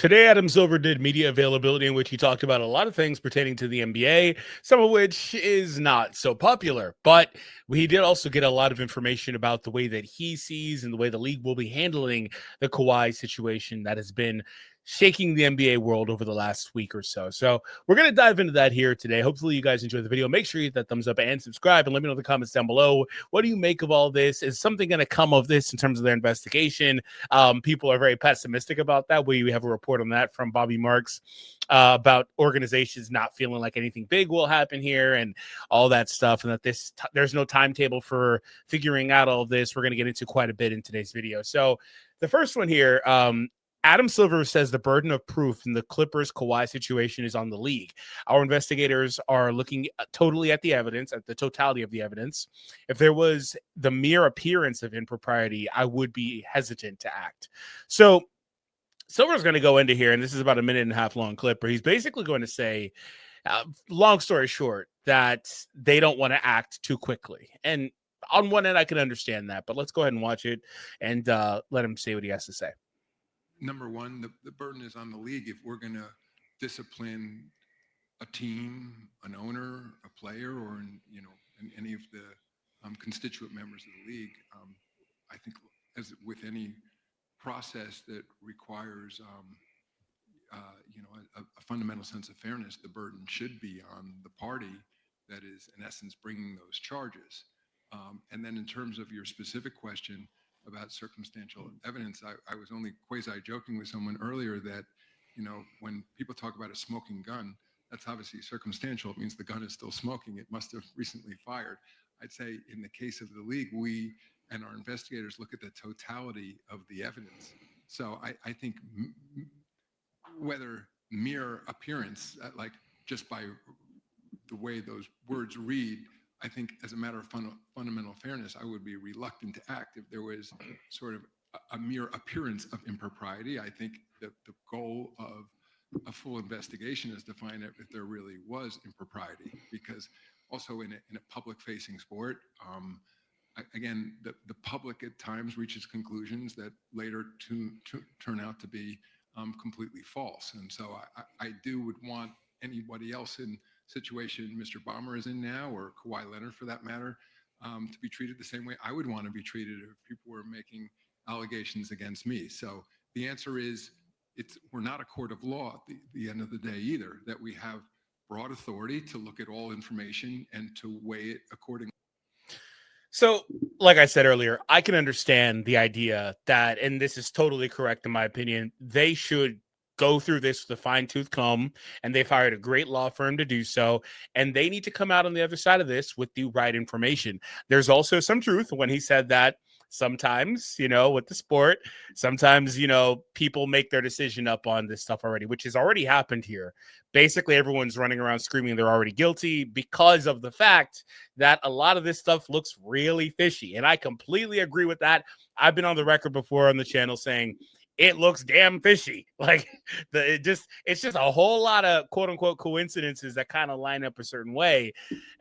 Today, Adam Silver did media availability in which he talked about a lot of things pertaining to the NBA, some of which is not so popular. But he did also get a lot of information about the way that he sees and the way the league will be handling the Kawhi situation that has been shaking the NBA world over the last week or so. So we're going to dive into that here today. Hopefully you guys enjoy the video. Make sure you hit that thumbs up and subscribe, and let me know in the comments down below. What do you make of all this? Is something going to come of this in terms of their investigation? People are very pessimistic about that. We have a report on that from Bobby Marks about organizations not feeling like anything big will happen here and all that stuff, and that there's no timetable for figuring out all of this. We're going to get into quite a bit in today's video. So the first one here, Adam Silver says the burden of proof in the Clippers Kawhi situation is on the league. Our investigators are looking totally at the evidence, at the totality of the evidence. If there was the mere appearance of impropriety, I would be hesitant to act. So Silver's going to go into here, and this is about a minute and a half long clip, where he's basically going to say, long story short, that they don't want to act too quickly. And on one end, I can understand that, but let's go ahead and watch it and let him say what he has to say. Number one, the burden is on the league. If we're going to discipline a team, an owner, a player, or any of the constituent members of the league, I think as with any process that requires a fundamental sense of fairness, the burden should be on the party that is in essence bringing those charges. And then in terms of your specific question about circumstantial evidence, I was only quasi-joking with someone earlier that, when people talk about a smoking gun, that's obviously circumstantial. It means the gun is still smoking. It must have recently fired. I'd say in the case of the league, we and our investigators look at the totality of the evidence. So I think whether mere appearance, like just by the way those words read, I think as a matter of fundamental fairness, I would be reluctant to act if there was sort of a mere appearance of impropriety. I think that the goal of a full investigation is to find out if there really was impropriety, because also in a public-facing sport, again, the public at times reaches conclusions that later turn out to be completely false. And so I would want anybody else in situation Mr. Bomber is in now, or Kawhi Leonard for that matter, to be treated the same way I would want to be treated if people were making allegations against me. So the answer is, we're not a court of law at the end of the day either, that we have broad authority to look at all information and to weigh it accordingly. So, like I said earlier, I can understand the idea that, and this is totally correct in my opinion, they should go through this with a fine-tooth comb, and they've hired a great law firm to do so, and they need to come out on the other side of this with the right information. There's also some truth when he said that sometimes, with the sport, sometimes, people make their decision up on this stuff already, which has already happened here. Basically, everyone's running around screaming they're already guilty because of the fact that a lot of this stuff looks really fishy, and I completely agree with that. I've been on the record before on the channel saying it looks damn fishy. Like it's just a whole lot of quote unquote coincidences that kind of line up a certain way.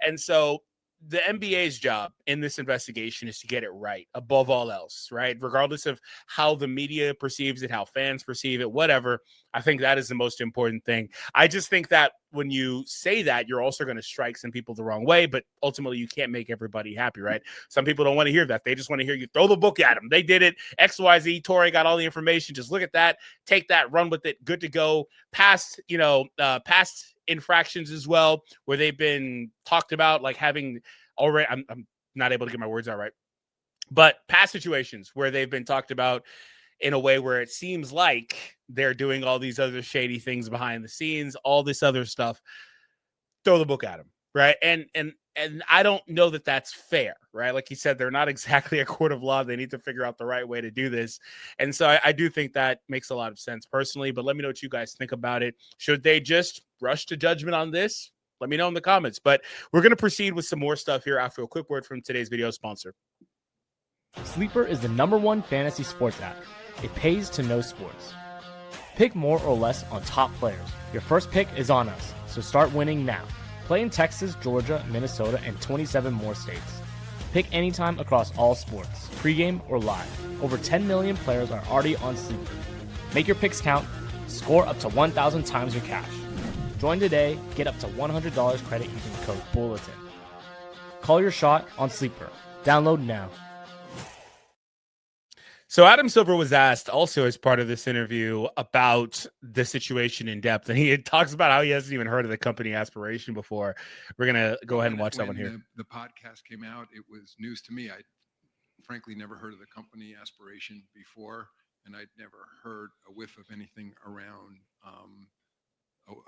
And so the NBA's job in this investigation is to get it right above all else, right? Regardless of how the media perceives it, how fans perceive it, whatever. I think that is the most important thing. I just think that when you say that, you're also going to strike some people the wrong way, but ultimately you can't make everybody happy, right? Some people don't want to hear that. They just want to hear you throw the book at them. They did it. XYZ, Torrey got all the information. Just look at that, take that, run with it. Good to go. Past infractions as well, where they've been talked about, like having already, I'm not able to get my words out right, but past situations where they've been talked about in a way where it seems like they're doing all these other shady things behind the scenes, all this other stuff. Throw the book at them, right? And I don't know that that's fair, right? Like he said, they're not exactly a court of law. They need to figure out the right way to do this. And so I do think that makes a lot of sense personally, but let me know what you guys think about it. Should they just rush to judgment on this? Let me know in the comments. But we're going to proceed with some more stuff here after a quick word from today's video sponsor. Sleeper is the #1 fantasy sports app. It pays to know sports. Pick more or less on top players. Your first pick is on us, so start winning now. Play in Texas, Georgia, Minnesota, and 27 more states. Pick anytime across all sports, pregame or live. Over 10 million players are already on Sleeper. Make your picks count. Score up to 1,000 times your cash. Join today, get up to $100 credit using code Bulletin. Call your shot on Sleeper. Download now. So Adam Silver was asked also as part of this interview about the situation in depth, and he talks about how he hasn't even heard of the company Aspiration before. We're going to go ahead and watch that one here. The podcast came out, it was news to me. I frankly never heard of the company Aspiration before, and I'd never heard a whiff of anything around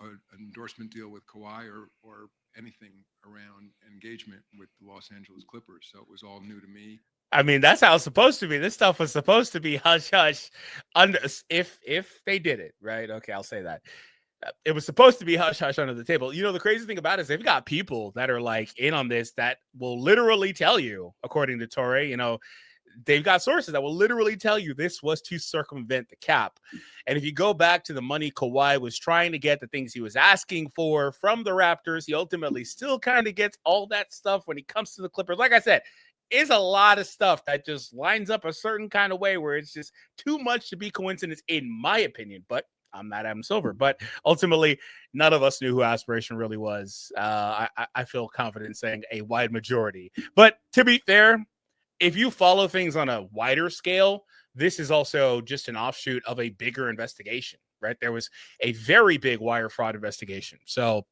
an endorsement deal with Kawhi or anything around engagement with the Los Angeles Clippers. So it was all new to me. I mean, that's how it's supposed to be. This stuff was supposed to be hush hush. If they did it right, okay, I'll say that it was supposed to be hush hush under the table. You know, the crazy thing about it is they've got people that are like in on this that will literally tell you, according to Torre, you know, they've got sources that will literally tell you this was to circumvent the cap. And if you go back to the money Kawhi was trying to get, the things he was asking for from the Raptors, he ultimately still kind of gets all that stuff when he comes to the Clippers. Like I said, is a lot of stuff that just lines up a certain kind of way where it's just too much to be coincidence, in my opinion. But I'm not Adam Silver. But ultimately, none of us knew who Aspiration really was. I feel confident saying a wide majority. But to be fair, if you follow things on a wider scale, this is also just an offshoot of a bigger investigation, right? There was a very big wire fraud investigation. So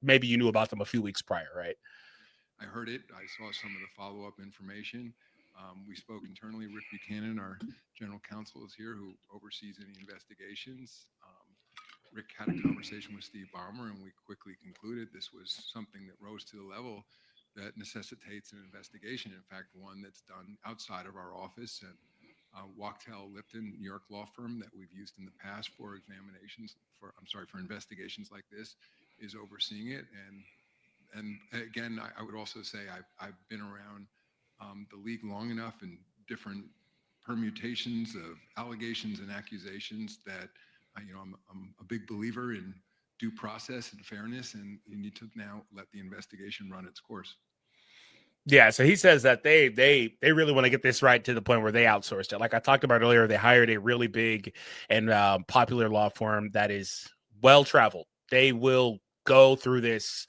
maybe you knew about them a few weeks prior, right? I heard it. I saw some of the follow-up information. We spoke internally. Rick Buchanan, our general counsel, is here, who oversees any investigations. Rick had a conversation with Steve Ballmer, and we quickly concluded this was something that rose to the level that necessitates an investigation. In fact, one that's done outside of our office. And Wachtell Lipton, New York law firm that we've used in the past for for investigations like this, is overseeing it. And again, I would also say I've been around the league long enough in different permutations of allegations and accusations that I'm a big believer in due process and fairness, and you need to now let the investigation run its course. Yeah, so he says that they really want to get this right to the point where they outsourced it. Like I talked about earlier, they hired a really big and popular law firm that is well traveled. They will go through this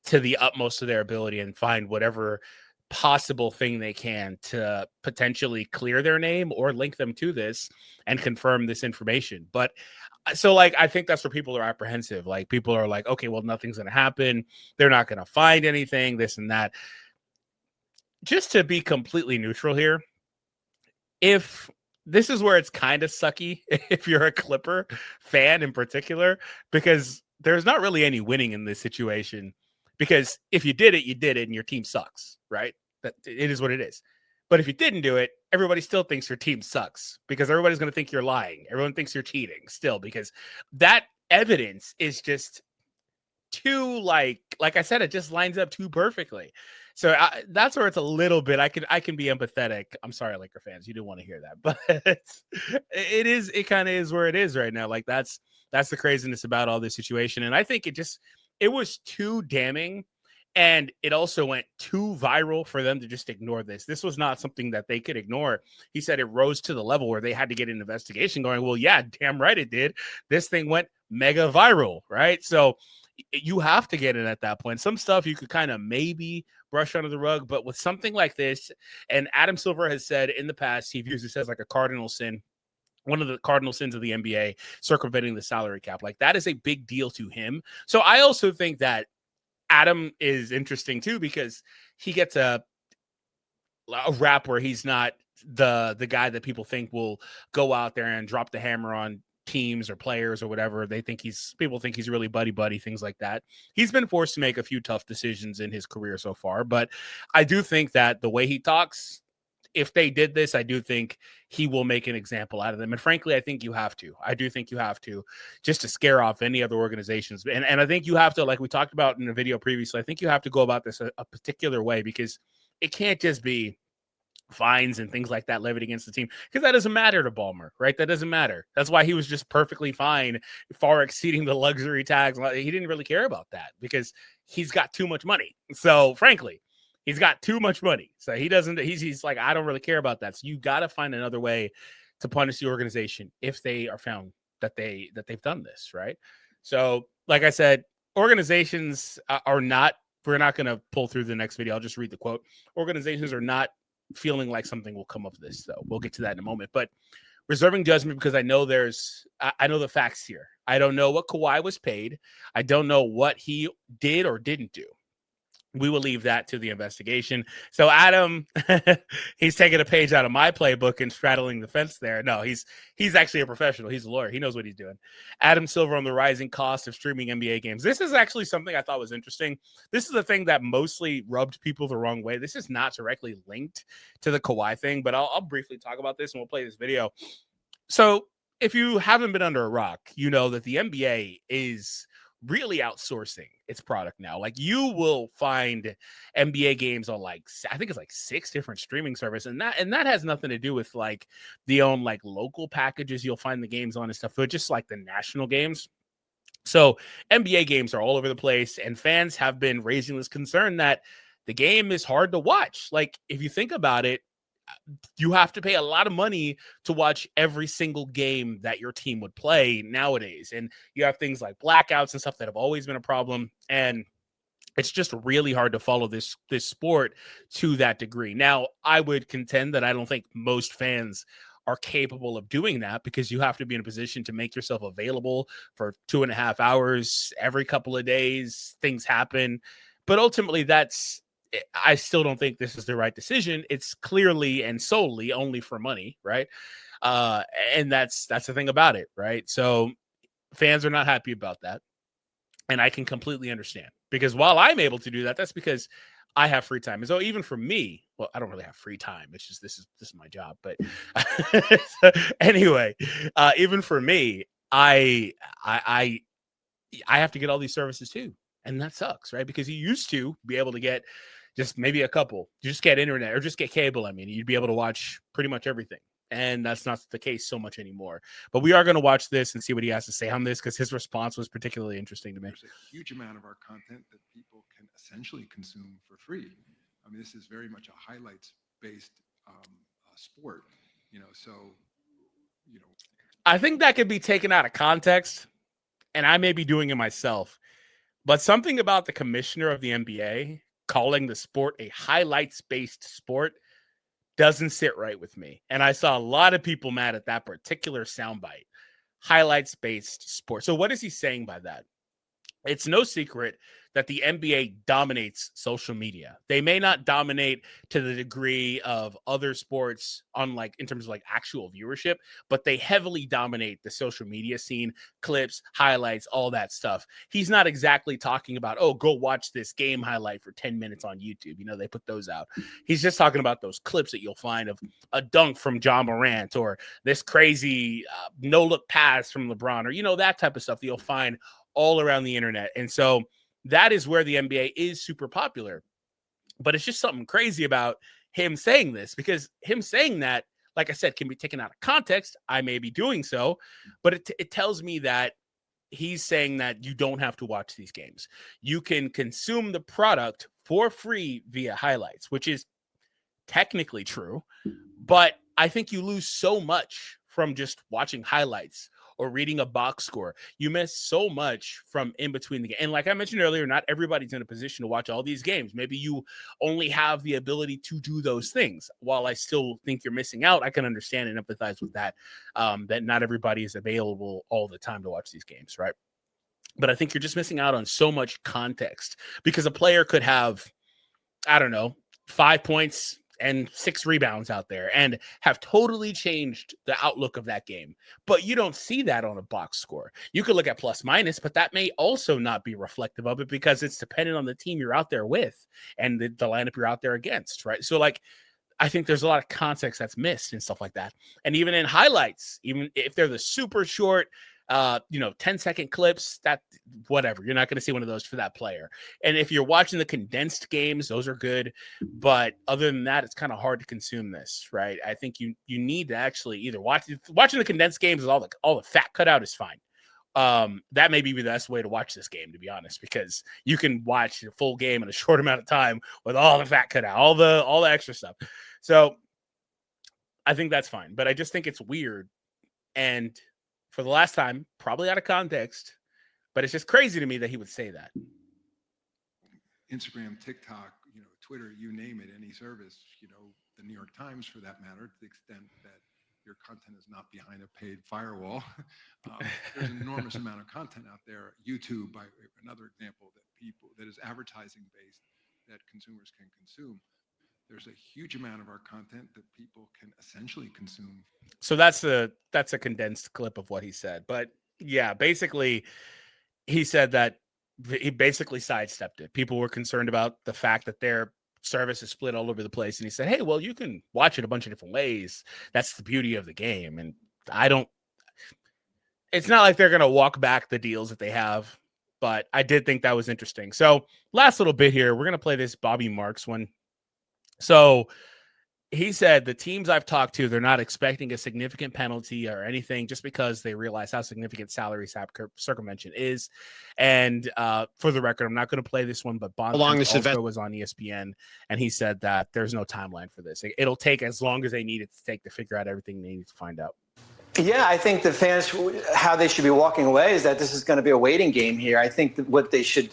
to the utmost of their ability and find whatever possible thing they can to potentially clear their name or link them to this and confirm this information. But so like, I think that's where people are apprehensive. Like people are like, okay, well, nothing's going to happen. They're not going to find anything, this and that. Just to be completely neutral here, if this is where it's kind of sucky, if you're a Clipper fan in particular, because there's not really any winning in this situation. Because if you did it, and your team sucks, right? That it is what it is. But if you didn't do it, everybody still thinks your team sucks because everybody's going to think you're lying. Everyone thinks you're cheating still because that evidence is just too like I said, it just lines up too perfectly. So that's where it's a little bit. I can be empathetic. I'm sorry, Laker fans, you didn't want to hear that, but it kind of is where it is right now. Like that's the craziness about all this situation, and I think it was too damning, and it also went too viral for them to just ignore this. This was not something that they could ignore. He said it rose to the level where they had to get an investigation going. Well, yeah, damn right it did. This thing went mega viral, right? So you have to get in at that point. Some stuff you could kind of maybe brush under the rug, but with something like this, and Adam Silver has said in the past, he views this as like a cardinal sin. One of the cardinal sins of the NBA, circumventing the salary cap. Like that is a big deal to him. So I also think that Adam is interesting too, because he gets a rap where he's not the guy that people think will go out there and drop the hammer on teams or players or whatever. People think he's really buddy, things like that. He's been forced to make a few tough decisions in his career so far, but I do think that the way he talks, if they did this, I do think he will make an example out of them. And frankly, I think you have to. I do think you have to, just to scare off any other organizations. And I think you have to, like we talked about in the video previously, I think you have to go about this a particular way, because it can't just be fines and things like that levied against the team, because that doesn't matter to Ballmer, right? That doesn't matter. That's why he was just perfectly fine, far exceeding the luxury tax. He didn't really care about that because he's got too much money. So frankly, he's got too much money. So he's like, I don't really care about that. So you got to find another way to punish the organization if they are found that they've done this, right? So, like I said, organizations are not. We're not going to pull through the next video. I'll just read the quote. Organizations are not feeling like something will come of this, though. We'll get to that in a moment. But reserving judgment because I know I know the facts here. I don't know what Kawhi was paid. I don't know what he did or didn't do. We will leave that to the investigation. So Adam, he's taking a page out of my playbook and straddling the fence there. No, he's actually a professional. He's a lawyer. He knows what he's doing. Adam Silver on the rising cost of streaming NBA games. This is actually something I thought was interesting. This is the thing that mostly rubbed people the wrong way. This is not directly linked to the Kawhi thing, but I'll briefly talk about this and we'll play this video. So if you haven't been under a rock, you know that the NBA is really outsourcing its product now. Like you will find NBA games on I think it's 6 different streaming services, and that has nothing to do with like the own like local packages you'll find the games on and stuff, but just like the national games. So NBA games are all over the place, and fans have been raising this concern that the game is hard to watch. Like if you think about it, you have to pay a lot of money to watch every single game that your team would play nowadays. And you have things like blackouts and stuff that have always been a problem. And it's just really hard to follow this sport to that degree. Now, I would contend that I don't think most fans are capable of doing that because you have to be in a position to make yourself available for 2.5 hours every couple of days. Things happen. But ultimately, I still don't think this is the right decision. It's clearly and solely only for money, right? And that's the thing about it, right? So fans are not happy about that. And I can completely understand because while I'm able to do that, that's because I have free time. And so even for me, well, I don't really have free time. It's just this is my job. But anyway, even for me, I have to get all these services too. And that sucks, right? Because you used to be able to get just maybe a couple. You just get internet or just get cable. I mean, you'd be able to watch pretty much everything. And that's not the case so much anymore. But we are going to watch this and see what he has to say on this because his response was particularly interesting to me. There's a huge amount of our content that people can essentially consume for free. I mean, this is very much a highlights-based sport, so, I think that could be taken out of context, and I may be doing it myself. But something about the commissioner of the NBA calling the sport a highlights-based sport doesn't sit right with me. And I saw a lot of people mad at that particular soundbite. Highlights-based sport. So what is he saying by that? It's no secret that the NBA dominates social media. They may not dominate to the degree of other sports in terms of actual viewership, but they heavily dominate the social media scene, clips, highlights, all that stuff. He's not exactly talking about, oh, go watch this game highlight for 10 minutes on YouTube. They put those out. He's just talking about those clips that you'll find of a dunk from John Morant or this crazy no-look pass from LeBron or, that type of stuff that you'll find all around the internet. And so that is where the NBA is super popular. But it's just something crazy about him saying this because him saying that, like I said, can be taken out of context. I may be doing so, but it tells me that he's saying that you don't have to watch these games. You can consume the product for free via highlights, which is technically true. But I think you lose so much from just watching highlights or reading a box score. You miss so much from in between the game. And like I mentioned earlier, not everybody's in a position to watch all these games. Maybe you only have the ability to do those things. While I still think you're missing out, I can understand and empathize with that, that not everybody is available all the time to watch these games, right? But I think you're just missing out on so much context because a player could have, 5 points and 6 rebounds out there and have totally changed the outlook of that game. But you don't see that on a box score. You could look at plus minus, but that may also not be reflective of it because it's dependent on the team you're out there with and the lineup you're out there against, right? So I think there's a lot of context that's missed and stuff like that. And even in highlights, even if they're the super short, 10-second clips, that whatever, you're not going to see one of those for that player. And if you're watching the condensed games, those are good. But other than that, it's kind of hard to consume this, right? I think you need to actually either watching the condensed games with all the fat cut out is fine. That may be the best way to watch this game, to be honest, because you can watch a full game in a short amount of time with all the fat cut out, all the extra stuff. So I think that's fine. But I just think it's weird. And for the last time, probably out of context, but it's just crazy to me that he would say that. Instagram, TikTok, Twitter, you name it, any service, the New York Times for that matter, to the extent that your content is not behind a paid firewall. There's an enormous amount of content out there. YouTube, by another example, that is advertising based that consumers can consume. There's a huge amount of our content that people can essentially consume. So that's a condensed clip of what he said. But yeah, basically, he said that he basically sidestepped it. People were concerned about the fact that their service is split all over the place. And he said, hey, well, you can watch it a bunch of different ways. That's the beauty of the game. And it's not like they're going to walk back the deals that they have. But I did think that was interesting. So last little bit here, we're going to play this Bobby Marks one. So he said the teams I've talked to, they're not expecting a significant penalty or anything just because they realize how significant salary circumvention is. And for the record, I'm not going to play this one, but Bond also was on ESPN, and he said that there's no timeline for this. It'll take as long as they need it to take to figure out everything they need to find out. Yeah, I think the fans, how they should be walking away is that this is going to be a waiting game here. I think that what they should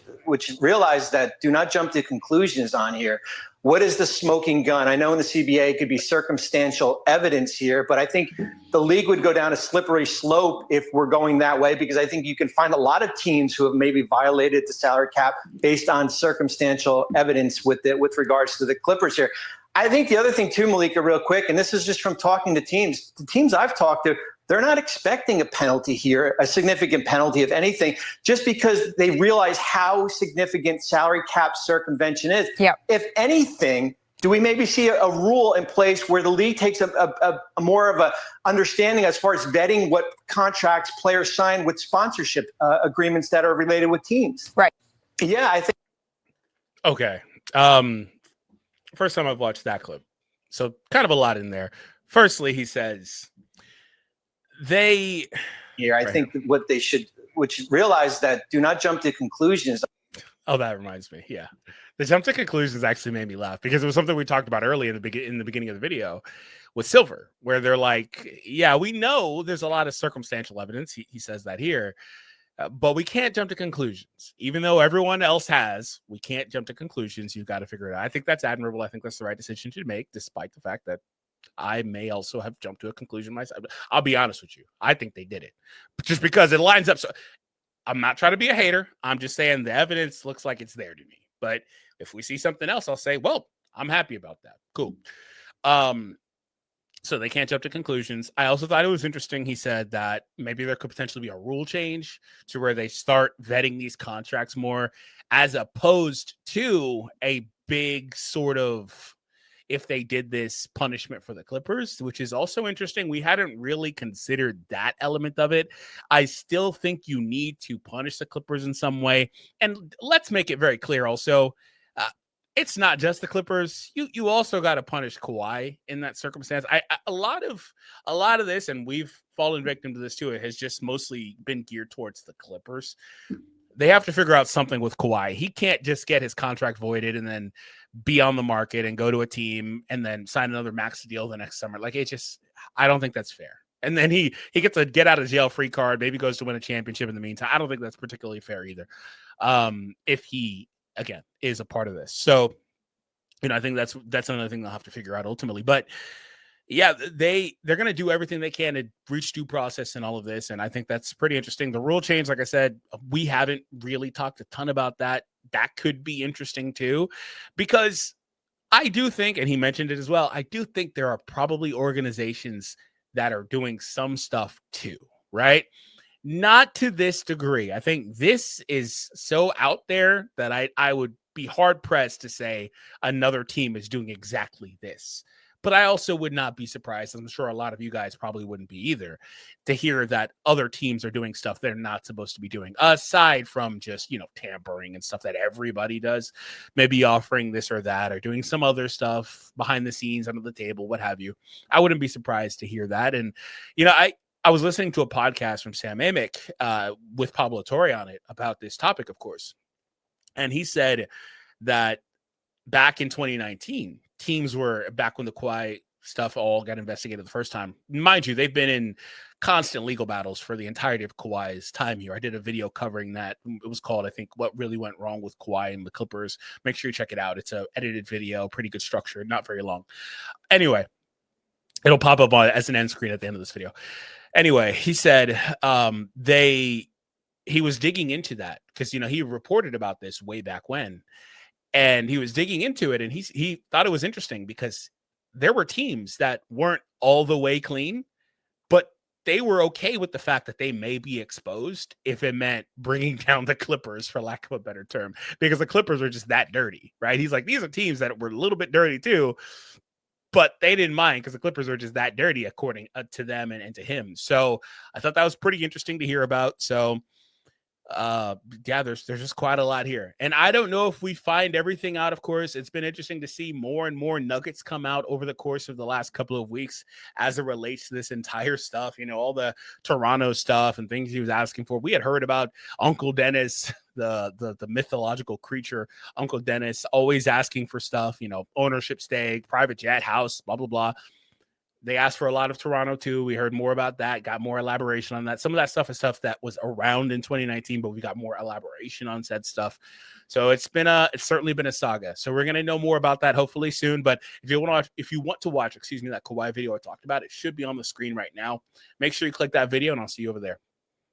realize that do not jump to conclusions on here. What is the smoking gun? I know in the CBA it could be circumstantial evidence here, but I think the league would go down a slippery slope if we're going that way, because I think you can find a lot of teams who have maybe violated the salary cap based on circumstantial evidence with regards to the Clippers here. I think the other thing too, Malika, real quick, and this is just from talking to teams, the teams I've talked to, they're not expecting a penalty here, a significant penalty, if anything, just because they realize how significant salary cap circumvention is. Yep. If anything, do we maybe see a rule in place where the league takes a more of a understanding as far as vetting what contracts players sign with sponsorship agreements that are related with teams? Right. Yeah, I think. Okay. First time I've watched that clip. So kind of a lot in there. Firstly, he says I think what they should realize that do not jump to conclusions. Oh, that reminds me. Yeah. The jump to conclusions actually made me laugh because it was something we talked about early in the beginning of the video with Silver, where they're like, yeah, we know there's a lot of circumstantial evidence. He says that here, but we can't jump to conclusions. Even though everyone else has, we can't jump to conclusions. You've got to figure it out. I think that's admirable. I think that's the right decision to make, despite the fact that I may also have jumped to a conclusion myself. I'll be honest with you. I think they did it just because it lines up. So I'm not trying to be a hater. I'm just saying the evidence looks like it's there to me. But if we see something else, I'll say, well, I'm happy about that. Cool. So they can't jump to conclusions. I also thought it was interesting. He said that maybe there could potentially be a rule change to where they start vetting these contracts more, as opposed to a big sort of, if they did this, punishment for the Clippers, which is also interesting. We hadn't really considered that element of it. I still think you need to punish the Clippers in some way. And let's make it very clear also, it's not just the Clippers. You also got to punish Kawhi in that circumstance. A lot of this, and we've fallen victim to this too, it has just mostly been geared towards the Clippers. They have to figure out something with Kawhi. He can't just get his contract voided and then be on the market and go to a team and then sign another max deal the next summer. Like, I don't think that's fair. And then he gets a get out of jail free card, maybe goes to win a championship in the meantime. I don't think that's particularly fair either. If he, again, is a part of this. So, I think that's another thing they'll have to figure out ultimately. But yeah, they're going to do everything they can to reach due process and all of this. And I think that's pretty interesting. The rule change, like I said, we haven't really talked a ton about that. That could be interesting too, because I do think, and he mentioned it as well, I do think there are probably organizations that are doing some stuff too, right? Not to this degree. I think this is so out there that I would be hard pressed to say another team is doing exactly this. But I also would not be surprised, I'm sure a lot of you guys probably wouldn't be either, to hear that other teams are doing stuff they're not supposed to be doing, aside from just, tampering and stuff that everybody does, maybe offering this or that, or doing some other stuff behind the scenes, under the table, what have you. I wouldn't be surprised to hear that. And, I was listening to a podcast from Sam Amick with Pablo Torre on it about this topic, of course. And he said that back in 2019, teams were, back when the Kawhi stuff all got investigated the first time. Mind you, they've been in constant legal battles for the entirety of Kawhi's time here. I did a video covering that. It was called, I think, What Really Went Wrong with Kawhi and the Clippers. Make sure you check it out. It's a edited video, pretty good structure, not very long. Anyway, it'll pop up as an end screen at the end of this video. Anyway, he said he was digging into that because, you know, he reported about this way back when, and he was digging into it, and he thought it was interesting because there were teams that weren't all the way clean, but they were okay with the fact that they may be exposed if it meant bringing down the Clippers, for lack of a better term, because the Clippers are just that dirty, right? He's like, these are teams that were a little bit dirty too, but they didn't mind because the Clippers are just that dirty according to them and to him. So I thought that was pretty interesting to hear about. So yeah, there's just quite a lot here, and I don't know if we find everything out. Of course, it's been interesting to see more and more nuggets come out over the course of the last couple of weeks as it relates to this entire stuff. You know, all the Toronto stuff and things he was asking for. We had heard about Uncle Dennis, the mythological creature, Uncle Dennis, always asking for stuff, you know, ownership stake, private jet, house, blah blah blah. They asked for a lot of Toronto too. We heard more about that, got more elaboration on that. Some of that stuff is stuff that was around in 2019, but we got more elaboration on said stuff. So it's certainly been a saga. So we're going to know more about that hopefully soon. But if you want to watch, that Kawhi video I talked about, it should be on the screen right now. Make sure you click that video and I'll see you over there.